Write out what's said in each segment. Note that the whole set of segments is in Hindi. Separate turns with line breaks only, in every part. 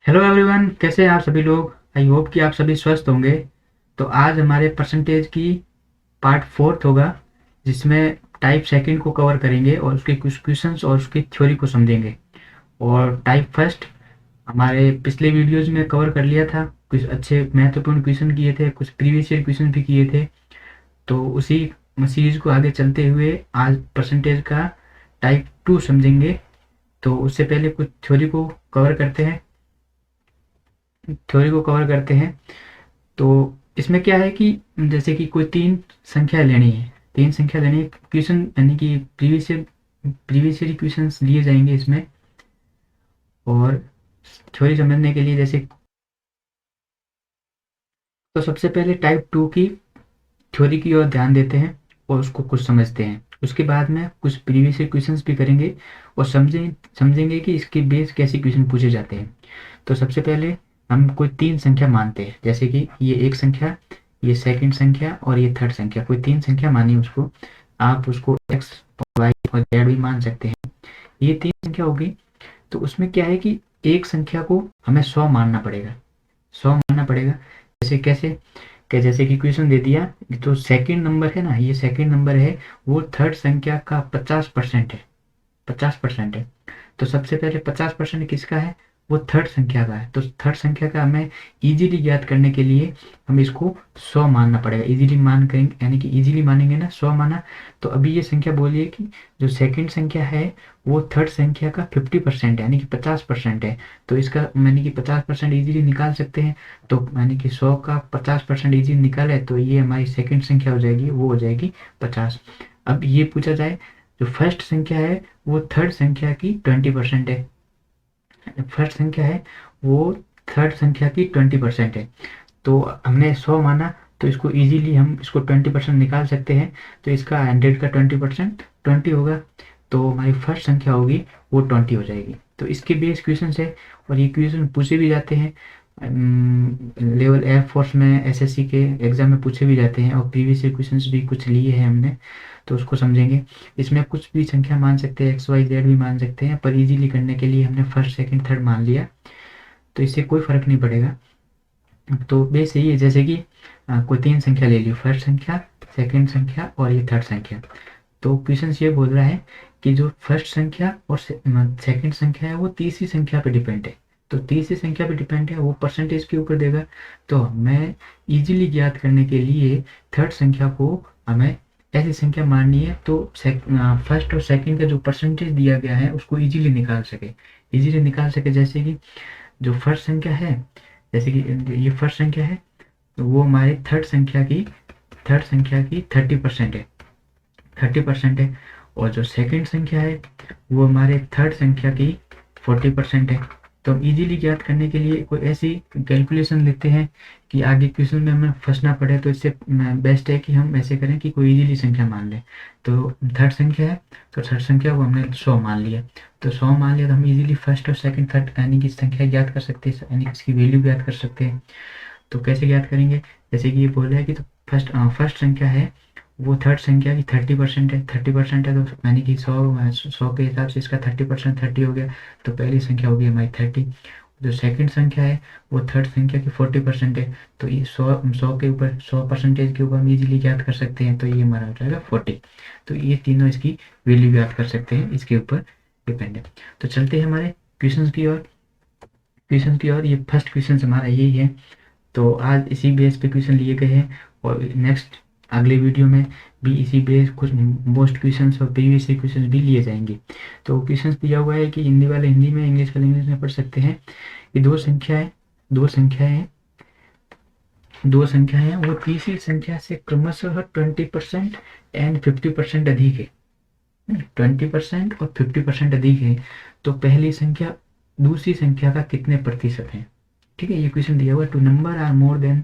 हेलो एवरीवन, कैसे हैं आप सभी लोग। आई होप कि आप सभी स्वस्थ होंगे। तो आज हमारे परसेंटेज की पार्ट फोर्थ होगा, जिसमें टाइप सेकंड को कवर करेंगे और उसके कुछ क्वेश्चंस और उसकी थ्योरी को समझेंगे। और टाइप फर्स्ट हमारे पिछले वीडियोज में कवर कर लिया था, कुछ अच्छे महत्वपूर्ण क्वेश्चन किए थे, कुछ प्रीवियस ईयर क्वेश्चन भी किए थे। तो उसी सीरीज को आगे चलते हुए आज परसेंटेज का टाइप टू समझेंगे। तो उससे पहले कुछ थ्योरी को कवर करते हैं। तो इसमें क्या है कि जैसे कि कोई तीन संख्या लेनी है, क्वेश्चन यानी कि प्रीवियस ईयर क्वेश्चन लिए जाएंगे इसमें। और थ्योरी समझने के लिए जैसे, तो सबसे पहले टाइप टू की थ्योरी की ओर ध्यान देते हैं और उसको कुछ समझते हैं। उसके बाद में कुछ प्रीवियस ईयर क्वेश्चंस भी करेंगे और समझेंगे कि इसके बेस कैसे क्वेश्चन पूछे जाते हैं। तो सबसे पहले हम कोई तीन संख्या मानते हैं, जैसे कि ये एक संख्या, ये सेकंड संख्या और ये थर्ड संख्या। कोई तीन संख्या मानी उसको, आप उसको एक्स और वाई और जेड भी मान सकते हैं। ये तीन संख्या होगी। तो उसमें क्या है कि एक संख्या को हमें 100 मानना पड़ेगा। 100 मानना पड़ेगा। जैसे कैसे, कि जैसे कि क्वेश्चन दे दिया, तो सेकंड नंबर है ना, ये सेकंड नंबर है, वो थर्ड संख्या का 50% है। 50% है। तो सबसे पहले 50% किसका है, वो थर्ड संख्या का है। तो थर्ड संख्या का हमें इजीली ज्ञात करने के लिए हम इसको 100 मानना पड़ेगा। इजीली मान करेंगे, यानी कि इजीली मानेंगे ना, 100 माना। तो अभी ये संख्या बोलिए कि जो सेकंड संख्या है वो थर्ड संख्या का 50% है, यानी कि 50% है। तो इसका यानी कि 50% इजीली निकाल सकते हैं। तो यानी कि 100 का 50% इजीली निकाले तो ये हमारी सेकंड संख्या हो जाएगी, वो हो जाएगी 50। अब ये पूछा जाए, जो फर्स्ट संख्या है वो थर्ड संख्या की 20% है। फर्स्ट संख्या है वो थर्ड संख्या की 20% है। तो हमने 100 माना, तो इसको इजीली हम इसको 20% निकाल सकते हैं। तो इसका 100 का 20% 20 होगा। तो हमारी फर्स्ट संख्या होगी वो 20 हो जाएगी। तो इसके बेस क्वेश्चन है और ये क्वेश्चन पूछे भी जाते हैं। लेवल एयरफोर्स में, एसएससी के एग्जाम में पूछे भी जाते हैं और प्रीवियस ईयर क्वेश्चंस भी कुछ लिए हैं हमने। तो उसको समझेंगे। इसमें कुछ भी संख्या मान सकते हैं, एक्स वाई जेड भी मान सकते हैं, पर इजीली करने के लिए हमने फर्स्ट सेकंड थर्ड मान लिया। तो इससे कोई फर्क नहीं पड़ेगा। तो बेस यही है, जैसे कि कोई तीन संख्या ले ली, फर्स्ट संख्या, सेकंड संख्या और ये थर्ड संख्या। तो क्वेश्चन ये बोल रहा है कि जो फर्स्ट संख्या और सेकंड संख्या है वो तीसरी संख्या पे डिपेंड है। तो तीसरी संख्या पे डिपेंड है, वो परसेंटेज के ऊपर देगा। तो हमें इजीली ज्ञात करने के लिए थर्ड संख्या को हमें ऐसी संख्या माननी है तो फर्स्ट और सेकंड का जो परसेंटेज दिया गया है उसको इजीली निकाल सके। जैसे कि जो फर्स्ट संख्या है, जैसे कि ये फर्स्ट संख्या है, तो वो हमारे थर्ड संख्या की 30% है। 30% है। और जो सेकंड संख्या है वो हमारे थर्ड संख्या की 40% है। तो हम इजीली ज्ञात करने के लिए कोई ऐसी कैलकुलेशन लेते हैं कि आगे क्वेश्चन में हमें फंसना पड़े। तो इससे बेस्ट है कि हम ऐसे करें कि कोई इजीली संख्या मान लें। तो थर्ड संख्या है, तो थर्ड संख्या को हमने 100 मान लिया। तो 100 मान लिया तो हम इजीली फर्स्ट और सेकंड थर्ड यानी कि संख्या ज्ञात कर सकते हैं, यानी कि इसकी वैल्यू ज्ञात कर सकते हैं। तो कैसे ज्ञात करेंगे, जैसे कि ये बोल रहा है कि तो फर्स्ट संख्या है वो थर्ड संख्या की 30% है। 30% है तो यानी कि 100 के हिसाब से इसका 30% 30 हो गया। तो पहली संख्या होगी हमारी 30। जो सेकंड संख्या है वो थर्ड संख्या की 40% है। तो ये 100 के ऊपर 100% के ऊपर हम इजीली ज्ञात कर सकते हैं। तो ये हमारा हो जाएगा 40। तो ये तीनों इसकी वैल्यू ज्ञात कर सकते हैं, इसके ऊपर डिपेंड है। तो चलते हैं हमारे क्वेश्चन की ओर। ये फर्स्ट क्वेश्चन हमारा यही है। तो आज इसी बेस पे क्वेश्चन लिए गए हैं और नेक्स्ट अगले वीडियो में भी इसी बेस कुछ मोस्ट क्वेश्चंस और प्रीवियस क्वेश्चंस भी लिए जाएंगे। तो क्वेश्चंस दिया हुआ है कि हिंदी वाले हिंदी में, इंग्लिश वाले इंग्लिश में पढ़ सकते हैं। ये दो संख्याएं वो तीसरी संख्या से क्रमशः 20% एंड 50% अधिक है। 20% और 50% अधिक है। तो पहली संख्या दूसरी संख्या का कितने प्रतिशत है। ठीक है, ये क्वेश्चन दिया हुआ, two number are more than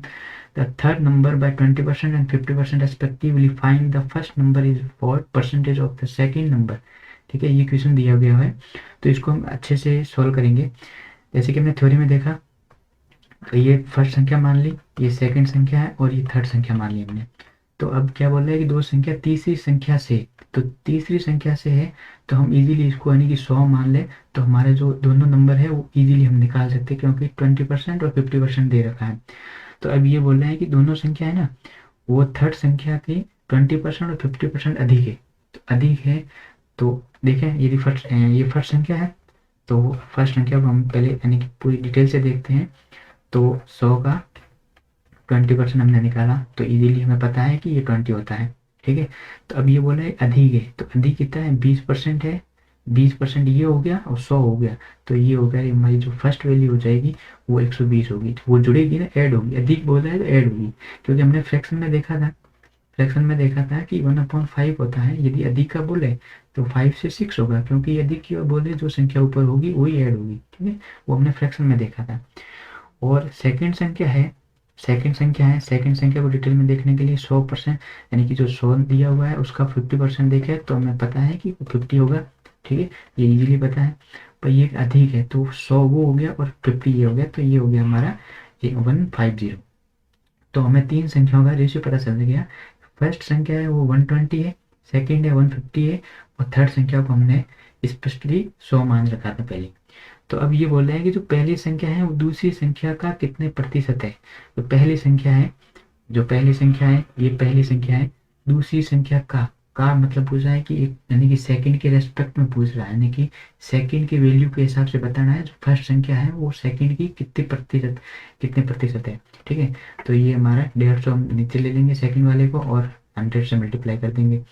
the third number by 20% and 50% respectively, find the first number is what percentage of the second number. ठीक है, ये क्वेश्चन दिया गया है। तो इसको हम अच्छे से सॉल्व करेंगे। जैसे कि हमने थ्योरी में देखा, तो ये फर्स्ट संख्या मान ली, ये सेकंड संख्या है और ये थर्ड संख्या मान ली हमने। तो अब क्या बोल रहा है कि दो संख्या तीसरी संख्या से, तो तीसरी संख्या से है तो हम इजीली इसको यानी कि 100 मान लें, तो हमारे जो दोनों नंबर है वो इजीली हम निकाल सकते हैं, क्योंकि 20% और 50% दे रखा है। तो अब ये बोल रहे हैं कि दोनों संख्या है ना, वो थर्ड संख्या की 20% और 50% अधिक है, तो अधिक है। तो देखें यदि ये फर्स्ट संख्या है, तो फर्स्ट संख्या को हम पहले यानी कि पूरी डिटेल से देखते हैं। तो 100 का 20% हमने निकाला, तो इजीली हमें पता है कि ये 20 होता है, ठीक है। तो अब ये बोला है अधिक है, तो अधिक कितना है, 20% है, 20% ये हो गया और 100 हो गया, तो ये हो गया हमारी जो फर्स्ट वैल्यू हो जाएगी वो 120 होगी, तो वो जुड़ेगी ना, ऐड होगी, अधिक बोल रहा है तो ऐड होगी, क्योंकि हमने फ्रैक्शन में देखा था कि 1/5 होता है, यदि अधिक का बोले तो 5 से 6 होगा, क्योंकि अधिक की ओर बोले जो संख्या ऊपर होगी वही ऐड होगी, ठीक है, वो हमने फ्रैक्शन में देखा था। और सेकंड संख्या को डिटेल में देखने के लिए 100%, यानी कि जो 100 दिया हुआ है उसका 50% देखे तो हमें पता है कि 50 होगा, ठीक है, ये इजीली पता है। पर ये अधिक है तो 100 वो हो गया और 50 ये हो गया, तो ये हो गया हमारा 150। तो हमें तीन संख्याओं का रेशियो पता चल गया। फर्स्ट संख्या है वो 120 है, सेकंड है 150 है, और थर्ड संख्या को हमने स्पेशली 100 मान रखा था पहले। तो अब ये बोल रहे हैं कि जो पहली संख्या है वो दूसरी संख्या का कितने प्रतिशत है। तो पहली संख्या है, जो पहली संख्या है ये पहली संख्या है, दूसरी संख्या का मतलब पूछ रहा है कि एक यानी कि सेकंड के रेस्पेक्ट में पूछ रहा है, यानी कि सेकंड की वैल्यू के हिसाब से बताना है, जो फर्स्ट संख्या है वो सेकंड की कितने प्रतिशत है, ठीक है। तो ये हमारा 150 हम नीचे ले लेंगे सेकंड वाले को और 100 से मल्टीप्लाई कर देंगे,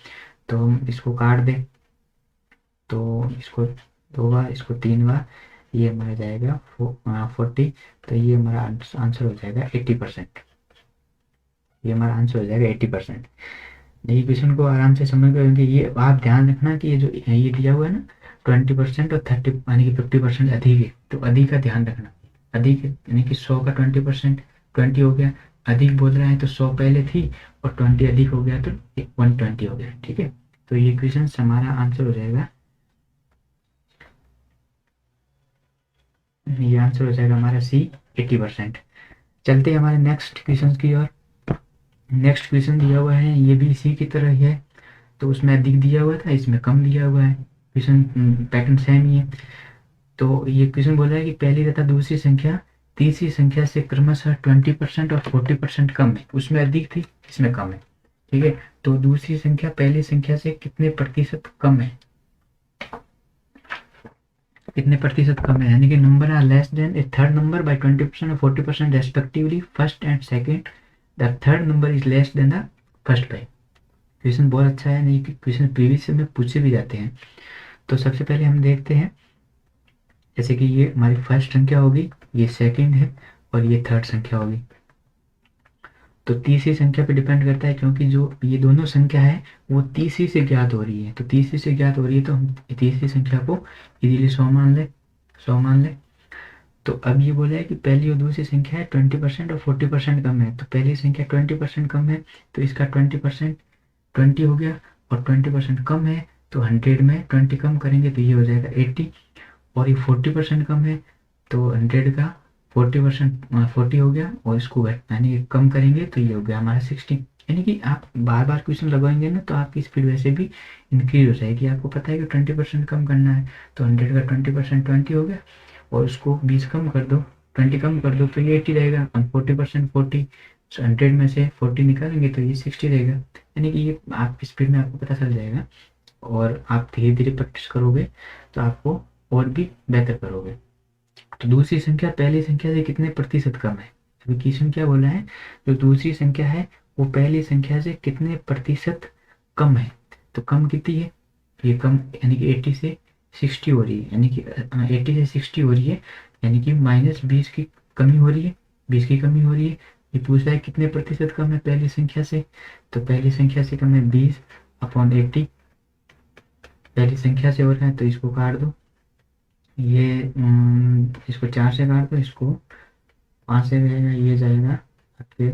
तो हम इसको काट दें, तो इसको 2 बार, इसको 3 बार, ये हमारा जाएगा 40, तो ये हमारा आंसर हो जाएगा 80%। ये हमारा आंसर हो जाएगा 80%। यही क्वेश्चन को आराम से समझ गए होंगे। ये आप ध्यान रखना कि ये जो ये दिया हुआ है ना 20% और 30 यानी कि 50% अधिक है, तो अधिक का ध्यान रखना। अधिक यानी कि 100 का 20% 20 हो गया, अधिक बोल रहा है तो 100 पहले थी और 20 अधिक हो गया तो 120 हो गया, ठीक है। तो ये क्वेश्चन हमारा आंसर हो जाएगा, ये आंसर हो जाएगा हमारा सी 80%। चलते हैं हमारे नेक्स्ट क्वेश्चन की ओर। नेक्स्ट क्वेश्चन दिया हुआ है, ये भी इसी की तरह ही है, तो उसमें अधिक दिया हुआ था, इसमें कम दिया हुआ है, क्वेश्चन पैटर्न सेम ही है। तो ये क्वेश्चन बोल रहा है कि पहली तथा दूसरी संख्या तीसरी संख्या से क्रमशः 20% और 40% कम है, उसमें अधिक थी इसमें कम है, ठीक है। तो दूसरी संख्या पहली संख्या से कितने प्रतिशत कम है, कितने प्रतिशत कम है, यानी कि number are less than a third number by 20% और 40% respectively, first and second, the third number is less than the first by. Question बहुत अच्छा है, नहीं कि क्वेश्चन प्रीवियस में पूछे भी जाते हैं। तो सबसे पहले हम देखते हैं, जैसे कि ये हमारी फर्स्ट संख्या होगी, ये सेकंड है और ये थर्ड संख्या होगी। तो तीसरी संख्या पे डिपेंड करता है, क्योंकि जो ये दोनों संख्या है वो तीसरी से ज्ञात हो रही है, तो तीसरी से ज्ञात हो रही है तो हम तीसरी संख्या को इजीली 100 मान ले, 100 मान ले। तो अब ये बोला है कि पहली और दूसरी संख्या है 20% और 40% कम है, तो पहली संख्या 20% कम है तो इसका 20% 20 हो गया, और 20% कम है तो 100 में 20 कम करेंगे तो ये हो जाएगा 80, और ये 40% कम है तो 100 का 40% 40 हो गया, और इसको यानी कि कम करेंगे तो ये हो गया हमारा 60। यानी कि आप बार बार क्वेश्चन लगाएंगे ना तो आपकी स्पीड वैसे भी इंक्रीज हो जाएगी। आपको पता है कि 20% कम करना है, तो 100 का 20% 20 हो गया, और उसको 20 कम कर दो, 20 कम कर दो तो ये 80 रहेगा, और 40% 40, 100 में से 40 निकालेंगे तो ये 60 रहेगा। यानी कि ये आपकी स्पीड में आपको पता चल जाएगा, और आप धीरे धीरे प्रैक्टिस करोगे तो आपको और भी बेहतर करोगे। तो दूसरी संख्या पहली संख्या से कितने प्रतिशत कम है, अभी क्वेश्चन क्या बोला है, जो दूसरी संख्या है वो पहली संख्या से कितने प्रतिशत कम है, तो कम कितनी है, ये कम यानी कि 80 से 60 हो रही है, यानी कि 80 से 60 हो रही है, यानी कि -20 की कमी हो रही है, 20 की कमी हो रही है। ये पूछ रहा है कितने प्रतिशत कम है पहली संख्या से, तो पहली संख्या से कम है 20/80, पहली संख्या से हो रहा है तो इसको काट दो, ये इसको 4 से काट दो, इसको 5 से जाएगा, ये जाएगा आपके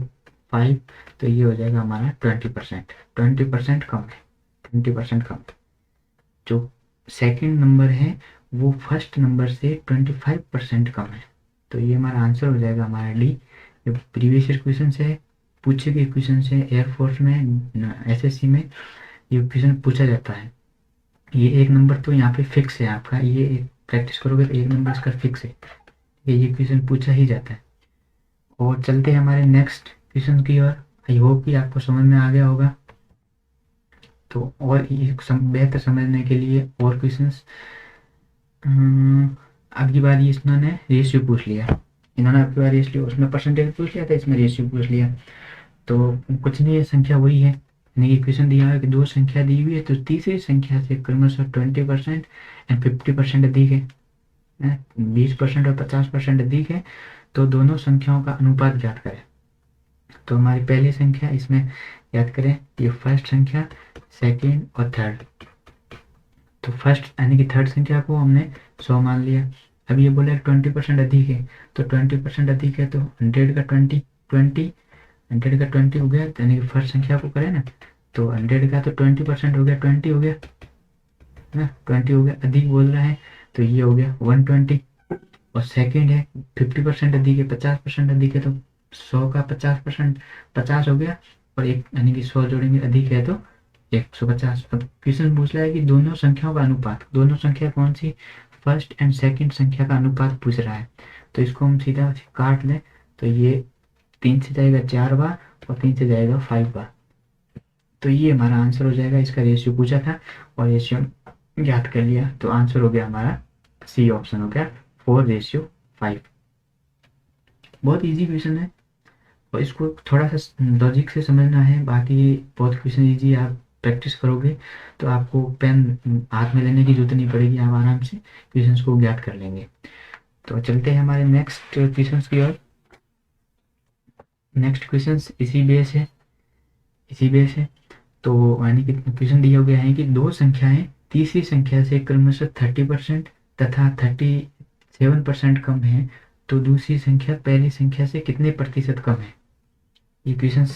5, तो ये हो जाएगा हमारा 20%। 20% कम है, 20% कम। जो सेकंड नंबर है वो फर्स्ट नंबर से 25% कम है, तो ये हमारा आंसर हो जाएगा हमारा डी। ये प्रीवियस ईयर क्वेश्चन है, पूछे गए क्वेश्चन से एयरफोर्स में, एसएससी में ये क्वेश्चन पूछा जाता है। ये 1 नंबर तो यहाँ पे फिक्स है आपका, ये एक प्रैक्टिस करोगे तो 1 नंबर इसका फिक्स है, ये क्वेश्चन पूछा ही जाता है। और चलते हैं हमारे नेक्स्ट क्वेश्चन की ओर। आई होप कि आपको समझ में आ गया होगा। तो और बेहतर समझने के लिए और क्वेश्चंस, अगली बार ये इन्होंने रेशियो पूछ लिया, इन्होंने आपकी बार रेशियो, उसमें परसेंटेज पूछ लिया था, इसमें रेशियो पूछ लिया। तो कुछ नहीं है, संख्या वही है। यानी कि क्वेश्चन दिया है कि दो संख्या दी हुई है, तो तीसरी संख्या से क्रमशः 20% एंड 50% अधिक है, 20% और 50% अधिक है, तो दोनों संख्याओं का अनुपात ज्ञात करें। तो हमारी पहली संख्या इसमें याद करें, ये फर्स्ट संख्या, सेकेंड और थर्ड। तो फर्स्ट यानी कि थर्ड संख्या को हमने 100 मान लिया। अब ये बोला 20% अधिक है, तो 20% अधिक है तो 100 का 20 हो गया, यानी कि फर्स्ट संख्या को करें ना, तो 100 का तो 20% हो गया, 20 हो गया ना, 20 हो गया। अधिक बोल रहा है तो ये हो गया 120। और सेकेंड है 50% अधिक है, 50% अधिक है, तो 100 का 50%, 50 हो गया। और एक यानी कि 100 जोड़ेंगे, अधिक है तो 150। अब क्वेश्चन पूछ रहा है कि दोनों संख्याओं का अनुपात, दोनों संख्या कौन सी, फर्स्ट एंड सेकंड संख्या का अनुपात पूछ रहा है। तो इसको हम सीधा काट लें, तो ये 3 से जाएगा 4 बार और 3 से जाएगा 5 बार, तो ये हमारा आंसर हो जाएगा। इसका रेशियो पूछा था और रेशियो ज्ञात कर लिया, तो आंसर हो गया हमारा सी ऑप्शन हो गया 4:5। बहुत इजी क्वेश्चन है और इसको थोड़ा सा लॉजिक से समझना है, बाकी बहुत क्वेश्चन इजी, आप प्रैक्टिस करोगे तो आपको पेन हाथ में लेने की जरूरत नहीं पड़ेगी, आप आराम से क्वेश्चंस को ज्ञात कर लेंगे। तो चलते हैं हमारे नेक्स्ट क्वेश्चंस की ओर। नेक्स्ट क्वेश्चंस इसी बेस है, इसी बेस है। तो यानी कि क्वेश्चन दिया गया है कि दो संख्याएं तीसरी संख्या से क्रमशः 30% तथा 37% कम है, तो दूसरी संख्या पहली संख्या से कितने प्रतिशत कम है। ये क्वेश्चन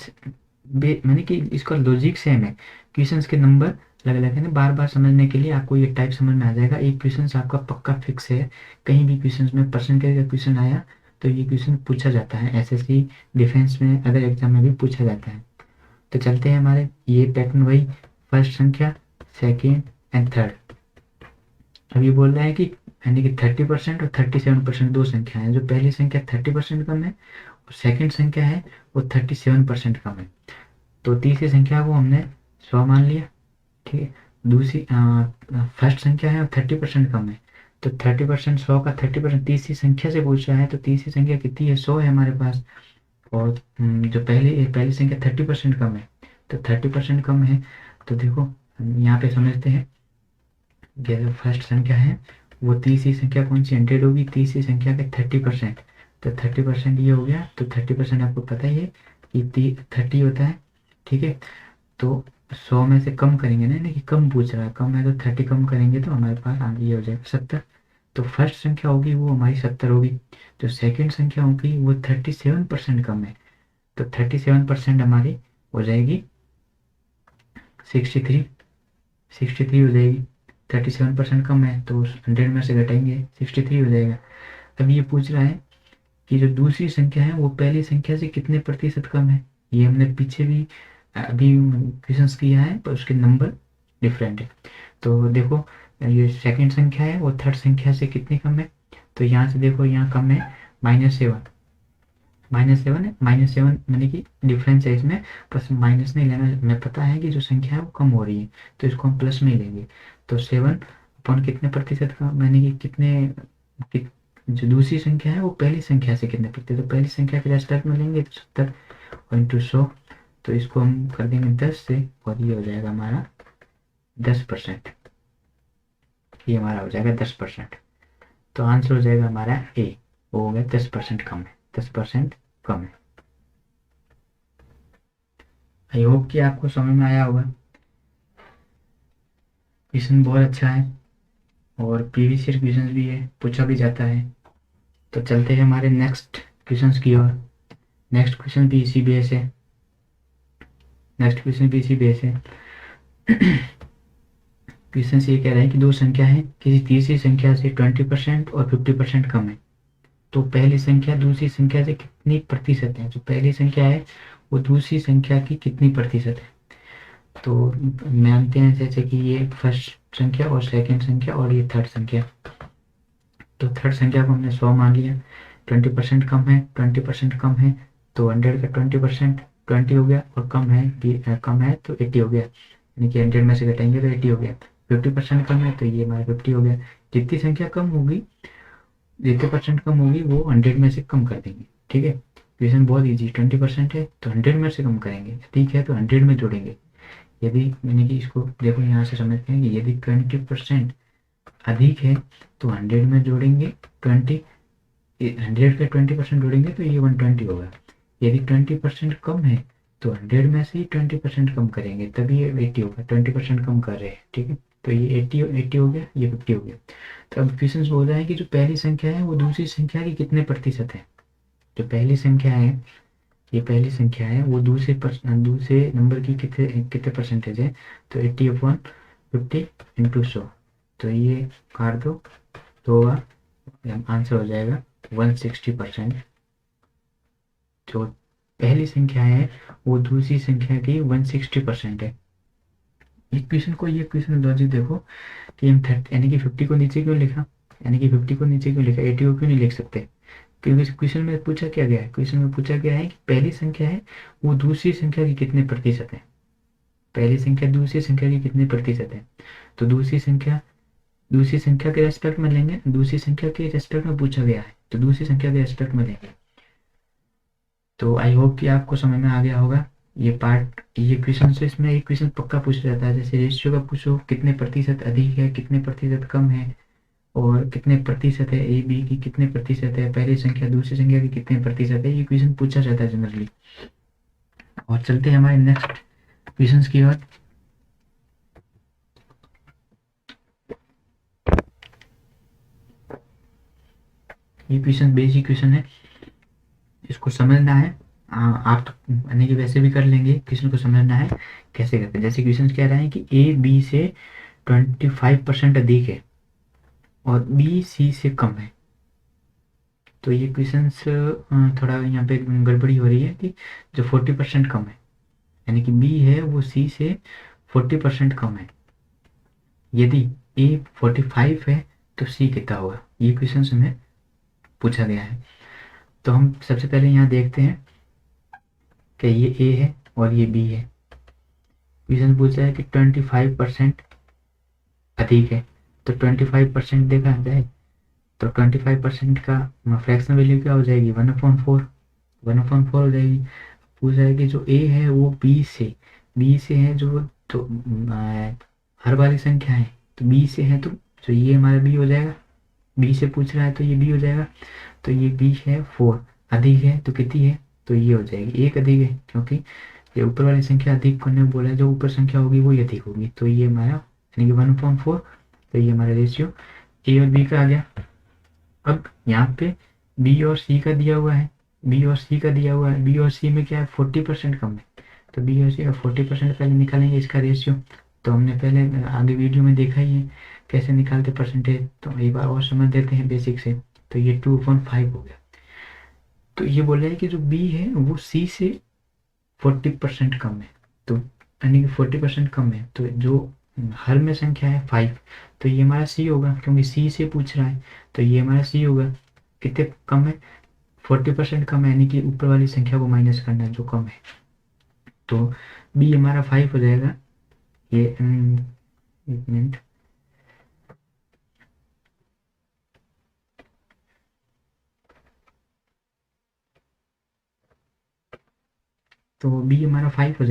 मैंने कि इसका लॉजिक सेम है, क्वेश्चंस के नंबर अलग अलग है, बार बार समझने के लिए आपको ये टाइप समझ में आ जाएगा। एक क्वेश्चन आपका पक्का फिक्स है, कहीं भी क्वेश्चन में परसेंटेज का क्वेश्चन आया तो ये क्वेश्चन पूछा जाता है, एसएससी डिफेंस में, अदर एग्जाम में भी पूछा जाता है। तो चलते हैं हमारे ये पैटर्न वही, फर्स्ट संख्या, सेकेंड एंड थर्ड। अब ये बोल रहा है कि यानी कि 30% और 37% दो संख्या है, जो पहली संख्या 30% कम है और सेकेंड संख्या है वो 37% कम है। तो तीसरी संख्या को हमने 100 मान लिया, ठीक है। दूसरी फर्स्ट संख्या है और 30% कम है, तो 30%, 100 का 30% तीसरी संख्या से पूछ रहा है, तो तीसरी संख्या कितनी है, 100 है हमारे पास। और जो पहली संख्या 30% कम है, तो 30% कम है। तो देखो हम यहाँ पे समझते हैं, जो फर्स्ट संख्या है वो तीसरी संख्या कौन सी, 100 होगी, तीसरी संख्या के 30%, तो 30% ये हो गया। तो 30% आपको पता ही है कि 30 होता है, ठीक है। तो 100 में से कम करेंगे ना, यानी कि कम पूछ रहा है, कम है तो 30 कम करेंगे तो हमारे पास आगे ये हो जाएगा 70। तो फर्स्ट संख्या होगी वो हमारी 70 होगी, जो सेकंड संख्या होगी वो 37% कम है, तो 37% हमारी हो जाएगी 63 हो जाएगी। 37% कम है तो 100 में से घटाएंगे 63 हो जाएगा। अब ये पूछ रहा है कि जो दूसरी संख्या है वो पहली संख्या से कितने प्रतिशत कम है। ये हमने पीछे भी अभी क्वेश्चंस किया है, पर उसके नंबर डिफरेंट है। तो देखो ये सेकंड संख्या है वो थर्ड संख्या से कितनी कम है, तो यहाँ से देखो यहाँ कम है -7, -7 है, -7 यानी कि डिफरेंस है इसमें, बस माइनस नहीं लेना, हमें पता है कि जो संख्या है वो कम हो रही है, तो इसको हम प्लस में ही लेंगे। तो 7 अपॉन कितने प्रतिशत का, यानी कि जो दूसरी संख्या है वो पहली संख्या से कितने प्रतिशत, तो पहली संख्या के रेस्पेक्ट में लेंगे तो 70 और इंटू 100, तो इसको हम कर देंगे 10 से, और ये हो जाएगा हमारा 10%, ये हमारा हो जाएगा 10%। तो आंसर हो जाएगा हमारा ए, वो हो गया 10% कम है, 10% कम है। आई होप कि आपको समझ में आया होगा। क्वेश्चन बहुत अच्छा है और प्रीवियस ईयर क्वेश्चन भी है, पूछा भी जाता है। तो चलते हैं हमारे नेक्स्ट क्वेश्चन की ओर। नेक्स्ट क्वेश्चन भी इसी बेस है, नेक्स्ट क्वेश्चन भी इसी बेस है। क्वेश्चन ये कह रहा है कि दो संख्या है, किसी तीसरी संख्या से 20% और 50% कम है, तो पहली संख्या दूसरी संख्या से कितनी प्रतिशत है, जो पहली संख्या है वो दूसरी संख्या की कितनी प्रतिशत है। तो मानते हैं जैसे कि ये फर्स्ट संख्या और सेकंड संख्या और ये थर्ड संख्या, तो थर्ड संख्या को हमने 100 मान लिया, 20% कम है, 20% कम है तो 100 का 20% 20 हो गया, और कम है तो 80 हो गया, यानी कि 100 में से घटाएंगे तो 80 हो गया। 50% कम है तो ये हमारा 50 हो गया। जितनी संख्या कम होगी, जितने परसेंट कम होगी वो 100 में से कम कर देंगे। ठीक है, क्वेश्चन बहुत ईजी, 20% है तो 100 में से कम करेंगे, ठीक है, तो 100 में जोड़ेंगे। यदि यानी कि इसको देखो यहाँ से समझते हैं कि यदि 20% अधिक है तो 100 में जोड़ेंगे 20, 100 का 20% जोड़ेंगे तो ये 120 होगा। यदि 20% कम है तो 100 में से ही 20% कम करेंगे तभी ये 80 होगा, 20% कम कर रहे हैं। ठीक है, तो ये 80 हो गया, ये 50 हो गया। तो अब क्वेश्चन बोल रहा है कि जो पहली संख्या है वो दूसरी संख्या की कितने प्रतिशत है। जो पहली संख्या है, ये पहली संख्या है वो दूसरे नंबर की कितने कितने परसेंटेज है, तो 80/50 इंटू 100, तो ये काट दो तो आंसर हो जाएगा 160%। जो पहली संख्या है वो दूसरी संख्या की 160% है। ये क्वेश्चन लॉजिक देखो कि हम 30 यानी कि 50 को नीचे क्यों लिखा, यानी कि 50 को नीचे क्यों लिखा, 80 को क्यों नहीं लिख सकते, क्योंकि क्वेश्चन में पूछा क्या गया है, क्वेश्चन में पूछा गया है कि पहली संख्या है वो दूसरी संख्या की कितने प्रतिशत है, पहली संख्या दूसरी संख्या की कितने प्रतिशत है। तो दूसरी संख्या के रेस्पेक्ट में लेंगे, दूसरी संख्या के रेस्पेक्ट में पूछा गया है तो दूसरी संख्या के रेस्पेक्ट में लेंगे। तो आई होप कि आपको समझ में आ गया होगा ये पार्ट। ये क्वेश्चन से इसमें एक क्वेश्चन पक्का पूछ जाता है, जैसे रेशियो का पूछो कितने प्रतिशत अधिक है, कितने प्रतिशत कम है, और कितने प्रतिशत है ए बी की, कितने प्रतिशत है पहली संख्या दूसरी संख्या की, कितने प्रतिशत है, ये क्वेश्चन पूछा जाता है जनरली। और चलते हैं हमारे नेक्स्ट क्वेश्चन की ओर। ये क्वेश्चन बेसिक क्वेश्चन है, इसको समझना है। आप तो यानी कि वैसे भी कर लेंगे, क्वेश्चन को समझना है कैसे करते हैं। जैसे क्वेश्चन कह रहा है कि ए बी से 25% अधिक है और बी सी से कम है। तो ये क्वेश्चन थोड़ा यहाँ पे गड़बड़ी हो रही है कि जो 40% कम है, यानी कि बी है वो सी से 40% कम है। यदि ए 45 है तो सी कितना होगा, ये क्वेश्चन हमें पूछा गया है। तो हम सबसे पहले यहाँ देखते हैं कि ये ए है और ये बी है। क्वेश्चन पूछा है कि 25% अधिक है, तो 25% देखा जाए तो 25% का फ्रैक्शनल वैल्यू क्या हो जाएगी, 1/4, 1/4 हो जाएगी। पूछा है कि जो ए है वो बी से है, जो तो हर वाली संख्या है तो बी से है, तो जो ये हमारा बी हो जाएगा, बी से पूछ रहा है तो ये बी हो जाएगा। तो ये बी है 4, अधिक है तो कितनी है, तो ये हो जाएगी 1 अधिक है, क्योंकि ये ऊपर वाली संख्या अधिक करने को बोला है, जो ऊपर संख्या होगी वही अधिक होगी, तो ये हमारा यानी कि 1/4। तो ये हमारा रेशियो ए और बी का आ गया। अब यहाँ पे बी और सी का दिया हुआ है, बी और सी में क्या है 40% कम है, तो बी और सी का 40% पहले निकालेंगे इसका रेशियो। तो हमने पहले आगे वीडियो में देखा ही है कैसे निकालते परसेंटेज, तो एक बार और समझ देते हैं बेसिक से। तो ये 2/5 हो गया। तो ये बोल रहे हैं कि जो बी है वो सी से 40% कम है, तो यानी कि 40% कम है, तो जो हर में संख्या है 5, तो ये हमारा सी होगा, क्योंकि सी से पूछ रहा है तो ये हमारा सी होगा। कितने कम है, 40% कम है, यानी कि ऊपर वाली संख्या को माइनस करना है जो कम है, तो बी हमारा 5 हो जाएगा। ये एक मिनट, तो बी हमारा 5 हो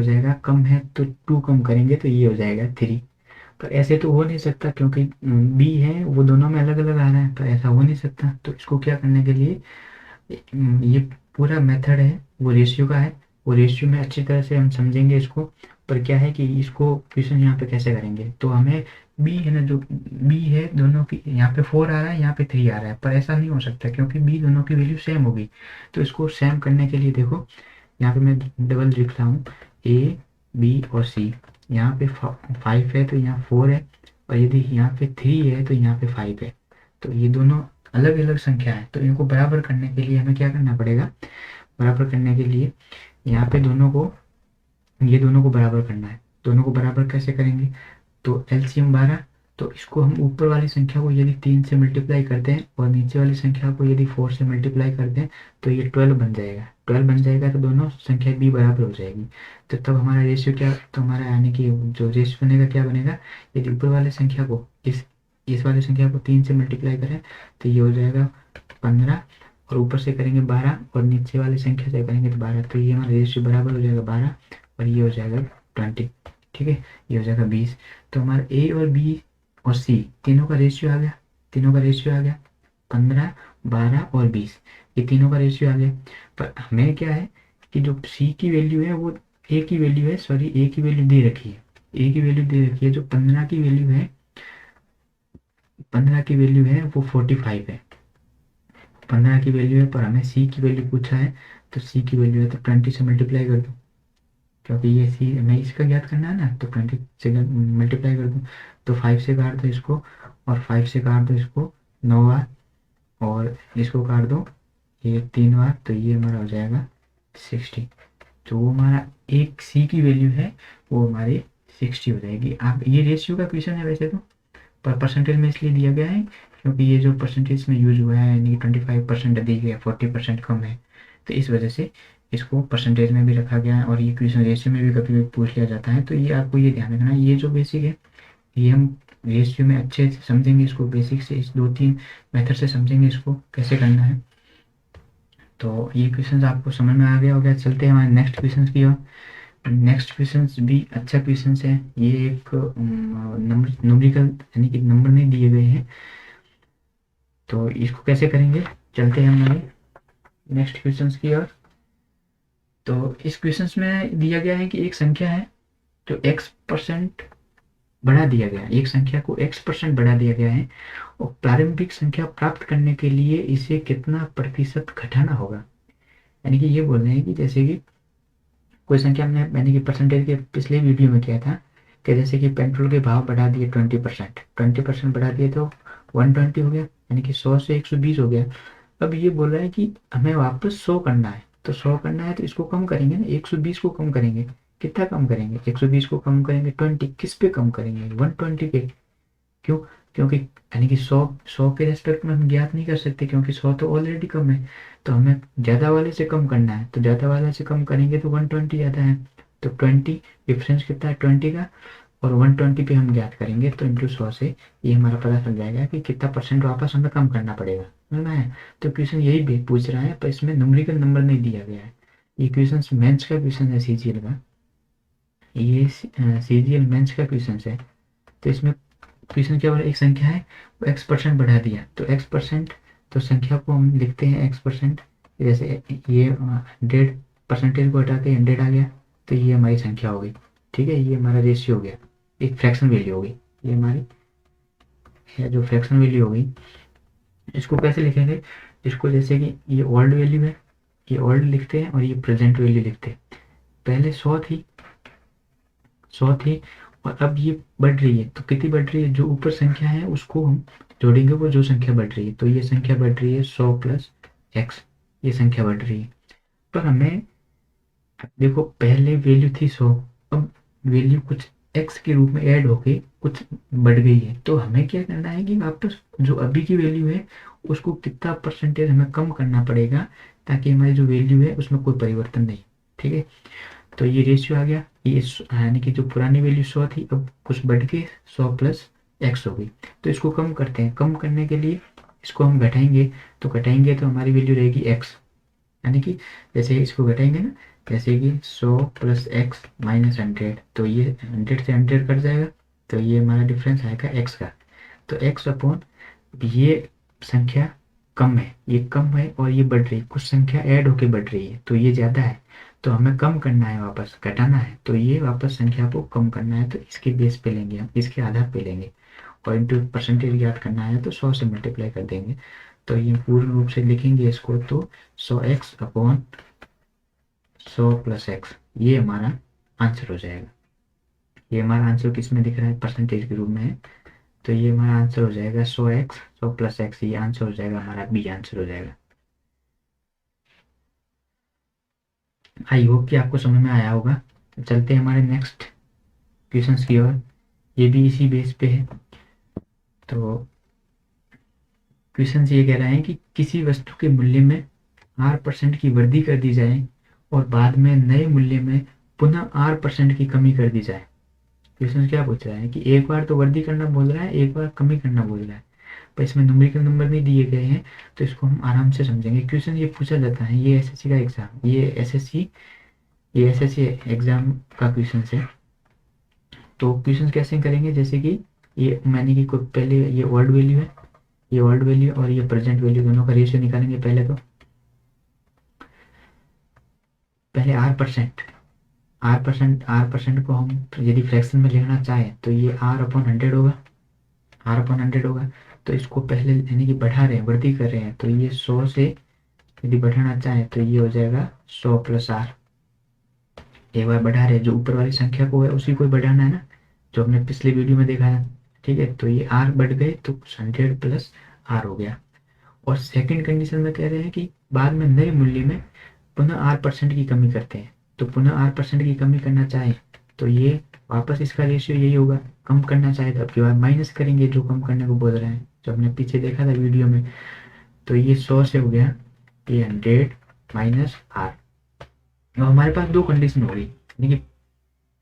जाएगा, कम है तो 2 कम करेंगे तो ये हो जाएगा 3। पर ऐसे तो हो नहीं सकता, क्योंकि बी है वो दोनों में अलग अलग आ रहा है, तो ऐसा हो नहीं सकता। तो इसको क्या करने के लिए ये पूरा मेथड है वो रेशियो का है, वो रेशियो में अच्छी तरह से हम समझेंगे इसको। पर क्या है कि इसको क्वेश्चन यहाँ पे कैसे करेंगे, तो हमें बी है ना, जो बी है दोनों की, यहाँ पे 4 आ रहा है, यहाँ पे 3 आ रहा है, पर ऐसा नहीं हो सकता क्योंकि बी दोनों की वैल्यू सेम होगी। तो इसको सेम करने के लिए देखो यहाँ पे मैं डबल लिख रहा हूँ, ए बी और सी। यहाँ पे 5 है तो यहाँ 4 है, और यदि यहाँ पे 3 है तो यहाँ पे 5 है, तो ये दोनों अलग अलग संख्या है, तो इनको बराबर करने के लिए हमें क्या करना पड़ेगा, बराबर करने के लिए यहाँ पे दोनों को, ये दोनों को बराबर करना है। दोनों को बराबर कैसे करेंगे, तो एलसीएम 12, तो इसको हम ऊपर वाली संख्या को यदि 3 से मल्टीप्लाई करते हैं और नीचे वाली संख्या को यदि 4 से मल्टीप्लाई करते हैं तो ये 12 बन जाएगा। 12 बन जाएगा तो दोनों संख्या भी बराबर हो जाएगी। तो तब हमारा रेशियो क्या, तो हमारा यानी कि जो रेशियो बनेगा क्या बनेगा, यदि ऊपर वाले संख्या को इस वाली संख्या को 3 से मल्टीप्लाई करें तो ये हो जाएगा 15, और ऊपर से करेंगे 12 और नीचे वाली संख्या से करेंगे तो 12, तो ये हमारा रेशियो बराबर हो जाएगा 12 और ये हो जाएगा 20। ठीक है, ये हो जाएगा 20। तो हमारा ए और बी और सी तीनों का रेशियो आ गया, तीनों का रेशियो आ गया 15, 12 और 20, ये तीनों का रेशियो आ गया। पर हमें क्या है कि जो सी की वैल्यू है वो ए की वैल्यू है, सॉरी ए की वैल्यू दे रखी है, ए की वैल्यू दे रखी है, जो 15 की वैल्यू है, 15 की वैल्यू है वो 45 है, 15 की वैल्यू है, पर हमें सी की वैल्यू पूछा है, तो सी की वैल्यू है तो 20 से मल्टीप्लाई कर दो, क्योंकि ये सी हमें इसका ज्ञात करना है ना, तो 20 से मल्टीप्लाई कर दूँ, तो 5 से काट दो इसको और 5 से काट दो इसको 9 बार, और इसको काट दो ये 3 बार, तो ये हमारा हो जाएगा 60। तो वो हमारा एक सी की वैल्यू है वो हमारी 60 हो जाएगी। आप ये रेशियो का क्वेश्चन है वैसे तो, पर परसेंटेज में इसलिए दिया गया है क्योंकि ये जो परसेंटेज में यूज हुआ है यानी कि 25% अधिक है, 40% कम है, तो इस वजह से इसको परसेंटेज में भी रखा गया है। और ये क्वेश्चन रेशियो में भी कभी भी पूछ लिया जाता है, तो ये आपको ये ध्यान रखना है। ये जो बेसिक है ये हम रेशियो में अच्छे से समझेंगे, इसको बेसिक से इस 2-3 मेथड से समझेंगे इसको कैसे करना है। तो ये क्वेश्चन आपको समझ में आ गया हो गया। चलते हैं हमारे नेक्स्ट क्वेश्चन की ओर। नेक्स्ट क्वेश्चन भी अच्छा क्वेश्चन है, ये एक नंबर न्यूमेरिकल यानी कि नंबर नहीं दिए गए हैं, तो इसको कैसे करेंगे, चलते हैं हमारे नेक्स्ट क्वेश्चन की ओर। तो इस क्वेश्चन में दिया गया है कि एक संख्या है जो x% बढ़ा दिया गया है, एक संख्या को x% बढ़ा दिया गया है और प्रारंभिक संख्या प्राप्त करने के लिए इसे कितना प्रतिशत घटाना होगा। यानी कि ये बोल रहे हैं कि जैसे कि कोई संख्या हमने यानी कि परसेंटेज के पिछले वीडियो में किया था कि जैसे कि पेट्रोल के भाव बढ़ा दिए 20%, 20% बढ़ा दिए तो 120 हो गया, यानी कि 100 से 120 हो गया। अब ये बोल रहा है कि हमें वापस 100 करना है, तो 100 करना है तो इसको कम करेंगे ना, 120 को कम करेंगे। कितना कम करेंगे, 120 को कम करेंगे 20, किस पे कम करेंगे, 120 पे। क्यों, क्योंकि यानी कि 100 के रेस्पेक्ट में हम ज्ञात नहीं कर सकते क्योंकि 100 तो ऑलरेडी कम है, तो हमें ज़्यादा वाले से कम करना है, तो ज़्यादा वाले से कम करेंगे तो 120 ज़्यादा है, तो 20 डिफरेंस कितना है 20 का, और 120 पे हम ज्ञात करेंगे तो इंटू 100 से ये हमारा पता चल जाएगा कि कितना परसेंट वापस हमें कम करना पड़ेगा, समझ में है। तो क्वेश्चन यही भी पूछ रहा है, पर इसमें न्यूमेरिकल नंबर नहीं दिया गया है। ये क्वेश्चन मेंस का क्वेश्चन है सीजीएल का, ये सीजीएल मेंस का क्वेश्चन है। तो इसमें क्वेश्चन क्या बोला, एक संख्या है वो x% बढ़ा दिया, तो x%, तो संख्या को हम लिखते हैं x%, जैसे ये 100 परसेंटेज को हटा के 100 आ गया, तो ये हमारी संख्या हो गई। ठीक है, ये हमारा रेशियो हो गया, एक फ्रैक्शन वैल्यू हो गई, ये हमारी है जो फ्रैक्शन वैल्यू हो गई। इसको कैसे लिखेंगे, इसको जैसे कि ये ओल्ड वैल्यू है, ये ओल्ड लिखते हैं और ये प्रेजेंट वैल्यू लिखते हैं। पहले 100 थी, 100 थी और अब ये बढ़ रही है, तो कितनी बढ़ रही है, जो ऊपर संख्या है उसको हम जोड़ेंगे वो जो संख्या बढ़ रही है, तो ये संख्या बढ़ रही है 100 प्लस x, ये संख्या बढ़ रही है। पर हमें देखो पहले वैल्यू थी 100, अब वैल्यू कुछ x के रूप में ऐड होके कुछ बढ़ गई है, तो हमें क्या करना है कि वापस जो अभी की वैल्यू है उसको कितना परसेंटेज हमें कम करना पड़ेगा ताकि हमारी जो वैल्यू है उसमें कोई परिवर्तन नहीं। ठीक है, तो ये रेशियो आ गया, ये यानी कि जो पुरानी वैल्यू 100 थी अब कुछ बढ़ के 100 प्लस x हो गई। तो इसको कम करते हैं, कम करने के लिए इसको हम घटाएंगे, तो घटाएंगे तो हमारी वैल्यू रहेगी x, यानी कि जैसे इसको घटाएंगे ना, जैसे कि 100 प्लस x माइनस 100, तो ये 100 से 100 कट जाएगा, तो ये हमारा डिफरेंस आएगा x का। तो x अपॉन ये संख्या कम है, ये कम है और ये बढ़ रही है, कुछ संख्या ऐड होके बढ़ रही है, तो ये ज़्यादा है, तो हमें कम करना है, वापस घटाना है, तो ये वापस संख्या को कम करना है, तो इसके बेस पे लेंगे हम, इसके आधार पे लेंगे और इंटू परसेंटेज याद करना है तो 100 से मल्टीप्लाई कर देंगे। तो ये पूर्ण रूप से लिखेंगे इसको, तो 100x अपॉन 100 प्लस x, ये हमारा आंसर हो जाएगा। ये हमारा आंसर किस में दिख रहा है, परसेंटेज के रूप में है, तो ये हमारा आंसर हो जाएगा 100x, 100 प्लस एक्स, ये आंसर हो जाएगा हमारा, बी आंसर हो जाएगा। आई होप कि आपको समझ में आया होगा। तो चलते हैं हमारे नेक्स्ट क्वेश्चंस की ओर, ये भी इसी बेस पे है। तो क्वेश्चन ये कह रहा है कि किसी वस्तु के मूल्य में R% की वृद्धि कर दी जाए और बाद में नए मूल्य में पुनः R% की कमी कर दी जाए। क्वेश्चन क्या पूछ रहा है कि एक बार तो वृद्धि करना बोल रहा है, एक बार कमी करना बोल रहा है, पर इसमें न्यूमेरिकल नंबर नहीं दिए गए हैं, तो इसको हम आराम से समझेंगे। क्वेश्चन ये पूछा जाता है, ये एसएससी का एग्जाम, ये एसएससी एग्जाम का क्वेश्चन है। तो क्वेश्चन कैसे करेंगे, जैसे कि ये मैंने कि पहले ये वर्ड वैल्यू है, ये वर्ड वैल्यू और ये प्रेजेंट वैल्यू दोनों का रेशियो निकालेंगे। पहले आर परसेंट को हम यदि फ्रैक्शन में लिखना चाहें तो ये R/100 होगा, R/100 होगा। तो इसको पहले यानी कि बढ़ा रहे हैं, वृद्धि कर रहे हैं, तो ये 100 से यदि बढ़ाना चाहें तो ये हो जाएगा 100 प्लस R। एक बार बढ़ा रहे हैं, जो ऊपर वाली संख्या को है उसी को बढ़ाना है ना, जो हमने पिछले वीडियो में देखा है। ठीक है, तो ये R बढ़ गए तो 100 प्लस R हो गया। और सेकंड कंडीशन में कह रहे हैं कि बाद में नए मूल्य में पुनः R% की कमी करते हैं। तो पुनः R% की कमी करना चाहे तो ये वापस इसका रेशियो यही होगा, कम करना चाहे तो अब की बार माइनस करेंगे जो कम करने को बोल रहे हैं, जो हमने पीछे देखा था वीडियो में। तो ये 100 से हो गया ये 100 माइनस R। अब हमारे पास दो कंडीशन हो गई, यानी कि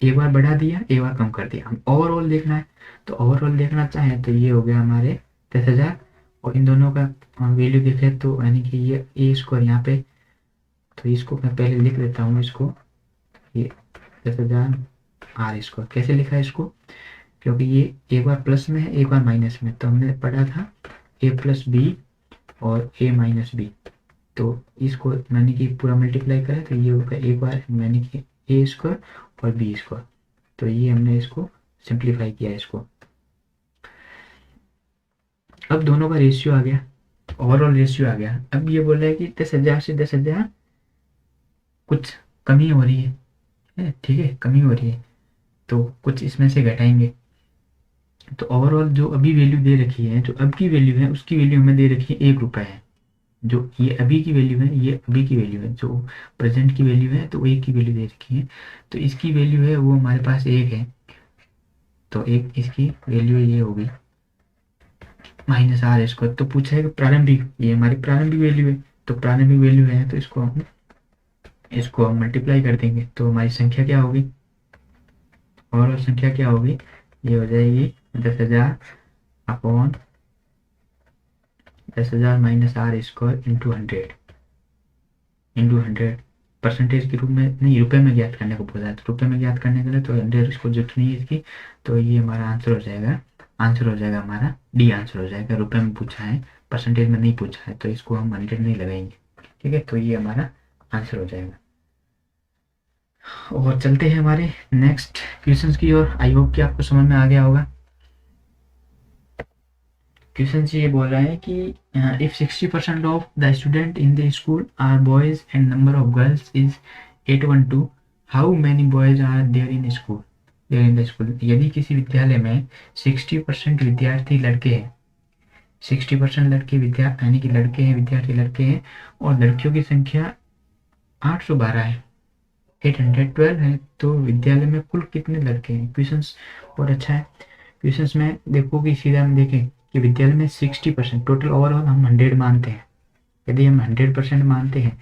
एक बार बढ़ा दिया, एक बार कम कर दिया। हम ओवरऑल देखना है, तो ओवरऑल देखना चाहें तो ये हो गया हमारे 10,000, और इन दोनों का वैल्यू देखें तो यानी कि ये ए स्क्वायर यहाँ पे, तो इसको मैं पहले लिख देता हूँ, इसको ये 10,000 R स्क्वायर। कैसे लिखा है इसको, क्योंकि ये एक बार प्लस में है, एक बार माइनस में, तो हमने पढ़ा था a प्लस बी और a माइनस बी। तो इसको मैंने कि पूरा मल्टीप्लाई करें तो ये होगा एक बार मैंने कि a स्क्वायर और बी स्क्वायर। तो ये हमने इसको सिंप्लीफाई किया इसको। अब दोनों का रेशियो आ गया, ओवरऑल रेशियो आ गया। अब ये बोल रहा है कि 10,000 से 10,000 कुछ कमी हो रही है, ठीक है, कमी हो रही है, तो कुछ इसमें से घटाएंगे। तो ओवरऑल जो अभी वैल्यू दे रखी है, जो अब की वैल्यू है, उसकी वैल्यू हमें दे रखी है 1 रुपये है। जो ये अभी की वैल्यू है, ये अभी की वैल्यू है, जो प्रेजेंट की वैल्यू है तो 1 की वैल्यू दे रखी है। तो इसकी वैल्यू है वो हमारे पास 1 है, तो एक इसकी वैल्यू ये होगी माइनस R स्क्वायर। तो पूछा है कि प्रारंभिक, ये हमारी प्रारंभिक वैल्यू है, तो प्रारंभिक वैल्यू है तो इसको हम मल्टीप्लाई कर देंगे, तो हमारी संख्या क्या होगी, और संख्या क्या होगी, ये हो जाएगी 10,000 upon 10,000 minus R square into 100 percentage के रूप में नहीं, रुपए में ज्ञात करने को बोला है, तो रुपए में ज्ञात करने के लिए तो 100 इसको जरूरत नहीं है इसकी। तो ये हमारा आंसर हो जाएगा हमारा डी आंसर हो जाएगा। रुपए में पूछा है, परसेंटेज में नहीं पूछा है, तो इसको हम 100 नहीं लगाएंगे। ठीक है, तो ये हमारा आंसर हो जाएगा। और चलते हैं हमारे नेक्स्ट क्वेश्चंस की ओर। आई होप कि आपको समझ में आ गया होगा। क्वेश्चन ये बोल रहा है कि if 60% of the student in the school are boys and number of girls is 812, how many boys are there in the school. यदि किसी विद्यालय में 60% विद्यार्थी लड़के हैं, 60% लड़के यानी कि लड़के हैं, विद्यार्थी लड़के हैं, और लड़कियों की संख्या 812 है, 812 है, तो विद्यालय में कुल कितने लड़के हैं। क्वेश्चन बहुत अच्छा है। क्वेश्चन में देखो कि सीधा हम देखें कि विद्यालय में 60% टोटल, ओवरऑल हम 100 मानते हैं। यदि हम 100% मानते हैं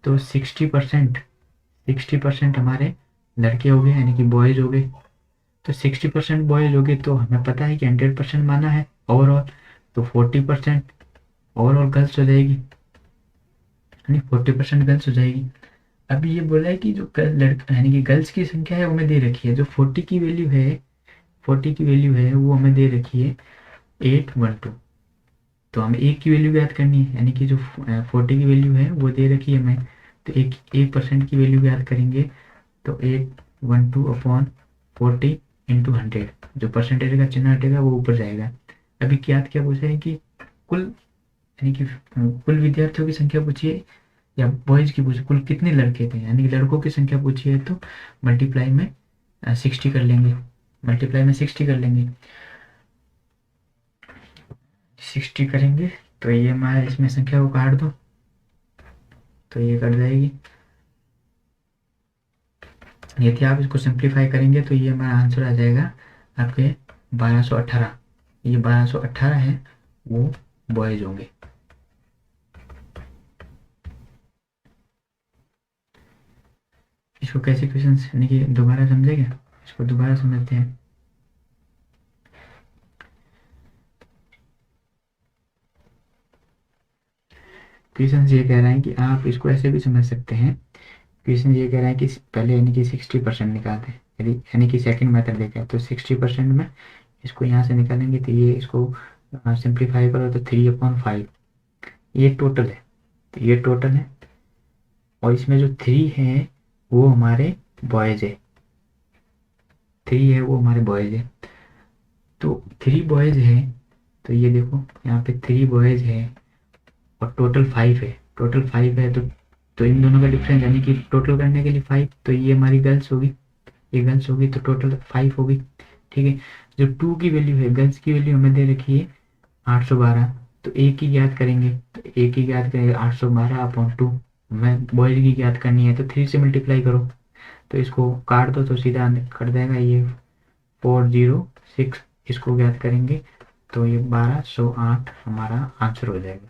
तो 60% हमारे लड़के हो गए, यानी कि बॉयज हो गए। तो 60% बॉयज हो गए, तो हमें पता है कि 100% माना है ओवरऑल, तो 40% ओवरऑल गर्ल्स हो जाएगी, यानी 40% गर्ल्स हो जाएगी। अभी ये बोला है कि जो लड़का यानी कि गर्ल्स की संख्या है वो हमें दे रखी है, जो 40 की वैल्यू है वो हमें दे रखी है 812। तो हमें एक की वैल्यू ज्ञात करनी है, यानी कि जो 40 की वैल्यू है वो दे रखी है हमें, तो 1% की वैल्यू ज्ञात करेंगे, तो 812 अपॉन 40 इंटू 100, जो परसेंटेज का चिन्ह हटेगा वो ऊपर जाएगा। अभी क्या पूछा है कि कुल यानी कि कुल विद्यार्थियों की संख्या पूछिए या बॉयज की पूछिए, कुल कितने लड़के थे, यानी कि लड़कों की संख्या पूछी है, तो मल्टीप्लाई में 60 कर लेंगे, 60 करेंगे तो ये हमारा, इसमें संख्या को काट दो तो ये कट जाएगी। यदि आप इसको सिंप्लीफाई करेंगे तो ये हमारा आंसर आ जाएगा आपके 1218। ये 1218 है वो बॉयज होंगे। इसको कैसे क्वेश्चन यानी कि दोबारा समझेंगे, इसको दोबारा समझते हैं। क्वेश्चन ये कह रहे हैं कि आप इसको ऐसे भी समझ सकते हैं। क्वेश्चन ये कह रहा है कि पहले यानी कि 60% निकालते हैं, यदि यानी कि सेकंड मेथड देखें तो 60% में इसको यहाँ से निकालेंगे तो ये इसको सिंप्लीफाई करो तो 3/5 ये टोटल है। तो ये टोटल है और इसमें जो 3 है वो हमारे बॉयज है, 3 है वो हमारे बॉयज है। तो 3 बॉयज है तो ये देखो यहाँ पे 3 बॉयज है और टोटल 5 है, टोटल 5 है तो इन दोनों का डिफरेंस यानी कि टोटल करने के लिए 5, तो ये हमारी गर्ल्स होगी, ये गर्ल्स होगी तो टोटल 5 होगी। ठीक है, जो 2 की वैल्यू है, गर्ल्स की वैल्यू हमें दे रखी है 812, तो एक की ज्ञात करेंगे तो एक की ज्ञात करेंगे 812/2, हमें बॉयज की ज्ञात करनी है तो 3 से मल्टीप्लाई करो तो इसको काट दो तो सीधा कट जाएगा ये 406, इसको ज्ञात करेंगे तो ये 1208 हमारा आंसर हो जाएगा।